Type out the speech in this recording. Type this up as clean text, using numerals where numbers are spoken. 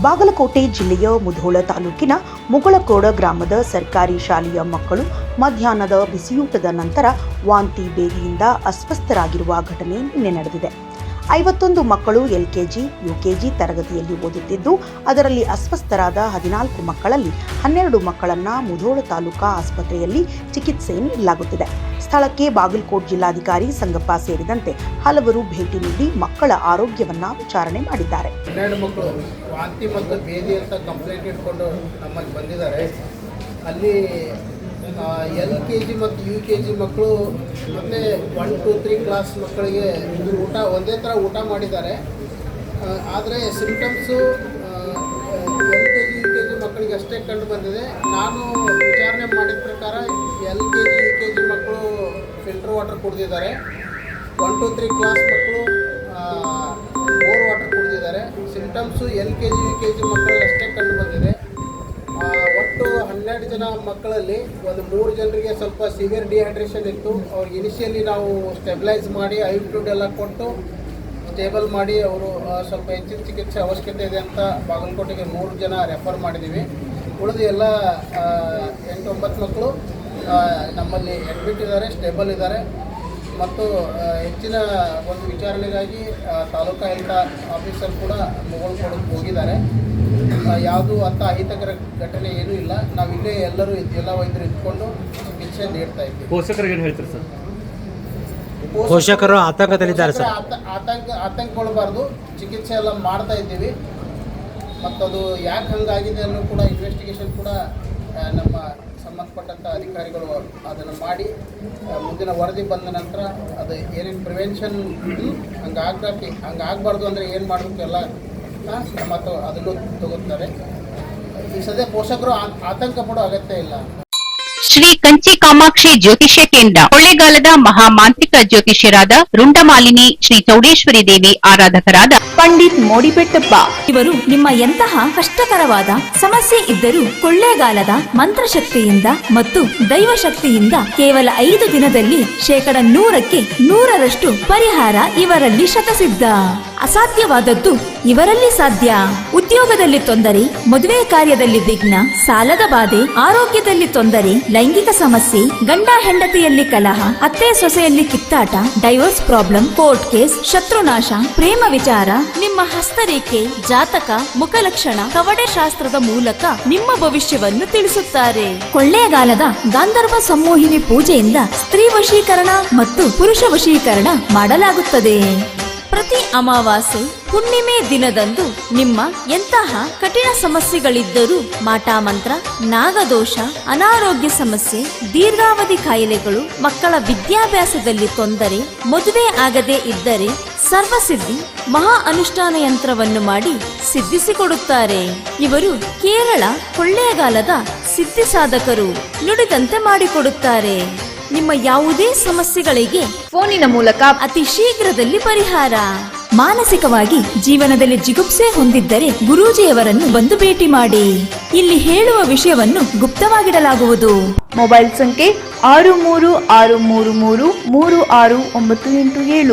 ಬಾಗಲಕೋಟೆ ಜಿಲ್ಲೆಯ ಮುಧೋಳ ತಾಲೂಕಿನ ಮುಗಳಕೋಡ ಗ್ರಾಮದ ಸರ್ಕಾರಿ ಶಾಲೆಯ ಮಕ್ಕಳು ಮಧ್ಯಾಹ್ನದ ಬಿಸಿಯೂಟದ ನಂತರ ವಾಂತಿ ಬೇದಿಯಿಂದ ಅಸ್ವಸ್ಥರಾಗಿರುವ ಘಟನೆ ನಿನ್ನೆ ನಡೆದಿದೆ. 51 ಮಕ್ಕಳು ಎಲ್ಕೆಜಿ, ಯುಕೆಜಿ ತರಗತಿಯಲ್ಲಿ ಓದುತ್ತಿದ್ದು, ಅದರಲ್ಲಿ ಅಸ್ವಸ್ಥರಾದ 14 ಮಕ್ಕಳಲ್ಲಿ 12 ಮಕ್ಕಳನ್ನು ಮುಧೋಳ ತಾಲೂಕಾ ಆಸ್ಪತ್ರೆಯಲ್ಲಿ ಚಿಕಿತ್ಸೆ ನೀಡಲಾಗುತ್ತಿದೆ. ಸ್ಥಳಕ್ಕೆ ಬಾಗಲಕೋಟೆ ಜಿಲ್ಲಾಧಿಕಾರಿ ಸಂಗಪ್ಪ ಸೇರಿದಂತೆ ಹಲವರು ಭೇಟಿ ನೀಡಿ ಮಕ್ಕಳ ಆರೋಗ್ಯವನ್ನ ವಿಚಾರಣೆ ಮಾಡಿದ್ದಾರೆ. 12 ಮಕ್ಕಳು ವಾಂತಿ ಮತ್ತು ಬೇದಿ ಅಂತ ಕಂಪ್ಲೇಂಟ್ ಇಟ್ಕೊಂಡು ನಮ್ಮಲ್ಲಿ ಬಂದಿದ್ದಾರೆ. ಅಲ್ಲಿ LKG ಮತ್ತು UKG ಮಕ್ಕಳು ಮತ್ತು 1, 2, 3 ಕ್ಲಾಸ್ ಮಕ್ಕಳಿಗೆ ಒಂದೇ ಥರ ಊಟ ಮಾಡಿದ್ದಾರೆ. ಆದರೆ ಸಿಂಪ್ಟಮ್ಸು LKG, UKG ಮಕ್ಕಳಿಗೆ ಅಷ್ಟೇ ಕಂಡು ಬಂದಿದೆ. ನಾನು ವಿಚಾರಣೆ ಮಾಡಿದ ಪ್ರಕಾರ LKG, UKG ಮಕ್ಕಳು ಫಿಲ್ಟರ್ ವಾಟರ್ ಕುಡಿದಿದ್ದಾರೆ. 1, 2, 3 ಕ್ಲಾಸ್ ಮಕ್ಕಳು ಬೋರ್ ವಾಟರ್ ಕುಡಿದಿದ್ದಾರೆ. ಸಿಂಪ್ಟಮ್ಸು LKG, UKG ಮಕ್ಕಳಿಗೆ ಅಷ್ಟೇ ಕಂಡು ಬಂದಿದೆ. ಒಟ್ಟು 12 ಜನ ಮಕ್ಕಳಲ್ಲಿ ಒಂದು 3 ಜನರಿಗೆ ಸ್ವಲ್ಪ ಸಿವಿಯರ್ ಡಿಹೈಡ್ರೇಷನ್ ಇತ್ತು. ಅವ್ರಿಗೆ ಇನಿಷಿಯಲಿ ನಾವು ಸ್ಟೆಬಿಲೈಸ್ ಮಾಡಿ ಐ-ಫ್ಲೂಯಿಡ್ ಎಲ್ಲ ಕೊಟ್ಟು ಸ್ಟೇಬಲ್ ಮಾಡಿ ಅವರು ಸ್ವಲ್ಪ ಹೆಚ್ಚಿನ ಚಿಕಿತ್ಸೆ ಅವಶ್ಯಕತೆ ಇದೆ ಅಂತ ಬಾಗಲಕೋಟೆಗೆ 3 ಜನ ರೆಫರ್ ಮಾಡಿದ್ದೀವಿ. ಉಳಿದು ಎಲ್ಲ 8-9 ಮಕ್ಕಳು ನಮ್ಮಲ್ಲಿ ಅಡ್ಮಿಟ್ ಇದ್ದಾರೆ, ಸ್ಟೇಬಲ್ ಇದ್ದಾರೆ. ಮತ್ತು ಹೆಚ್ಚಿನ ಒಂದು ವಿಚಾರಣೆಗಾಗಿ ತಾಲೂಕಾ ಹೆಲ್ತ್ ಆಫೀಸರ್ ಕೂಡ ಮುಗಳಕೋಟಕ್ಕೆ ಹೋಗಿದ್ದಾರೆ. ಯಾವುದು ಅಂಥ ಅಹಿತಕರ ಘಟನೆ ಏನೂ ಇಲ್ಲ. ನಾವಿಲ್ಲೇ ಎಲ್ಲ ವೈದ್ಯರು ಇಟ್ಕೊಂಡು ಚಿಕಿತ್ಸೆ ನೀಡ್ತಾ ಇದ್ದೀವಿ. ಪೋಷಕರಿಗೆ ಏನು ಹೇಳ್ತೀರಿ ಸರ್? ಪೋಷಕರು ಆತಂಕದಲ್ಲಿದ್ದಾರೆ ಸರ್. ಆತಂಕಗೊಳ್ಳಬಾರ್ದು. ಚಿಕಿತ್ಸೆ ಎಲ್ಲ ಮಾಡ್ತಾ ಇದ್ದೀವಿ. ಮತ್ತು ಅದು ಯಾಕೆ ಹಂಗಾಗಿದೆ ಅನ್ನೋ ಕೂಡ ಇನ್ವೆಸ್ಟಿಗೇಷನ್ ಕೂಡ ನಮ್ಮ ಸಂಬಂಧಪಟ್ಟಂಥ ಅಧಿಕಾರಿಗಳು ಅದನ್ನು ಮಾಡಿ ಮುಂದಿನ ವರದಿ ಬಂದ ನಂತರ ಅದು ಏನೇನು ಪ್ರಿವೆನ್ಷನ್ ಹಂಗಾಗಬಾರ್ದು ಅಂದರೆ ಏನು ಮಾಡಬೇಕು ಎಲ್ಲ ಮತ್ತು ಅದನ್ನು ತಗೋತಾರೆ. ಈ ಸದ್ಯ ಪೋಷಕರು ಆತಂಕ ಪಡೋ ಅಗತ್ಯ ಇಲ್ಲ. ಶ್ರೀ ಕಂಚಿ ಕಾಮಾಕ್ಷಿ ಜ್ಯೋತಿಷ್ಯ ಕೇಂದ್ರ ಕೊಳ್ಳೇಗಾಲದ ಮಹಾಮಾಂತ್ರಿಕ ಜ್ಯೋತಿಷ್ಯರಾದ ರುಂಡಮಾಲಿನಿ ಶ್ರೀ ಚೌಡೇಶ್ವರಿ ದೇವಿ ಆರಾಧಕರಾದ ಪಂಡಿತ್ ಮೋಡಿಬೆಟ್ಟಪ್ಪ ಇವರು ನಿಮ್ಮ ಎಂತಹ ಕಷ್ಟಕರವಾದ ಸಮಸ್ಯೆ ಇದ್ದರೂ ಕೊಳ್ಳೇಗಾಲದ ಮಂತ್ರಶಕ್ತಿಯಿಂದ ಮತ್ತು ದೈವಶಕ್ತಿಯಿಂದ ಕೇವಲ 5 ದಿನದಲ್ಲಿ 100% 100% ಪರಿಹಾರ ಇವರಲ್ಲಿ ಶತಸಿದ್ಧ. ಅಸಾಧ್ಯವಾದದ್ದು ಇವರಲ್ಲಿ ಸಾಧ್ಯ. ಉದ್ಯೋಗದಲ್ಲಿ ತೊಂದರೆ, ಮದುವೆ ಕಾರ್ಯದಲ್ಲಿ ವಿಘ್ನ, ಸಾಲದ ಬಾಧೆ, ಆರೋಗ್ಯದಲ್ಲಿ ತೊಂದರೆ, ಲೈಂಗಿಕ ಸಮಸ್ಯೆ, ಗಂಡ ಹೆಂಡತಿಯಲ್ಲಿ ಕಲಹ, ಅತ್ತೆ ಸೊಸೆಯಲ್ಲಿ ಕಿತ್ತಾಟ, ಡೈವೋರ್ಸ್ ಪ್ರಾಬ್ಲಮ್, ಕೋರ್ಟ್ ಕೇಸ್, ಶತ್ರುನಾಶ, ಪ್ರೇಮ ವಿಚಾರ, ನಿಮ್ಮ ಹಸ್ತರೇಖೆ, ಜಾತಕ, ಮುಖಲಕ್ಷಣ, ಕವಡೆ ಶಾಸ್ತ್ರದ ಮೂಲಕ ನಿಮ್ಮ ಭವಿಷ್ಯವನ್ನು ತಿಳಿಸುತ್ತಾರೆ. ಕೊಳ್ಳೇಗಾಲದ ಗಾಂಧರ್ವ ಸಂಮೋಹಿನಿ ಪೂಜೆಯಿಂದ ಸ್ತ್ರೀ ವಶೀಕರಣ ಮತ್ತು ಪುರುಷ ವಶೀಕರಣ ಮಾಡಲಾಗುತ್ತದೆ. ಪ್ರತಿ ಅಮಾವಾಸ್ಯೆ ಹುಣ್ಣಿಮೆ ದಿನದಂದು ನಿಮ್ಮ ಎಂತಹ ಕಠಿಣ ಸಮಸ್ಯೆಗಳಿದ್ದರೂ ಮಾಟಮಂತ್ರ, ನಾಗದೋಷ, ಅನಾರೋಗ್ಯ ಸಮಸ್ಯೆ, ದೀರ್ಘಾವಧಿ ಕಾಯಿಲೆಗಳು, ಮಕ್ಕಳ ವಿದ್ಯಾಭ್ಯಾಸದಲ್ಲಿ ತೊಂದರೆ, ಮದುವೆ ಆಗದೇ ಇದ್ದರೆ ಸರ್ವಸಿದ್ಧಿ ಮಹಾ ಅನುಷ್ಠಾನ ಯಂತ್ರವನ್ನು ಮಾಡಿ ಸಿದ್ಧಿಸಿಕೊಡುತ್ತಾರೆ. ಇವರು ಕೇರಳ ಕೊಳ್ಳೇಗಾಲದ ಸಿದ್ಧಿ ಸಾಧಕರು. ನುಡಿದಂತೆ ಮಾಡಿಕೊಡುತ್ತಾರೆ. ನಿಮ್ಮ ಯಾವುದೇ ಸಮಸ್ಯೆಗಳಿಗೆ ಫೋನಿನ ಮೂಲಕ ಅತಿ ಶೀಘ್ರದಲ್ಲಿ ಪರಿಹಾರ. ಮಾನಸಿಕವಾಗಿ ಜೀವನದಲ್ಲಿ ಜಿಗುಪ್ಸೆ ಹೊಂದಿದ್ದರೆ ಗುರೂಜಿಯವರನ್ನು ಬಂದು ಭೇಟಿ ಮಾಡಿ. ಇಲ್ಲಿ ಹೇಳುವ ವಿಷಯವನ್ನು ಗುಪ್ತವಾಗಿಡಲಾಗುವುದು. ಮೊಬೈಲ್ ಸಂಖ್ಯೆ 6363333697.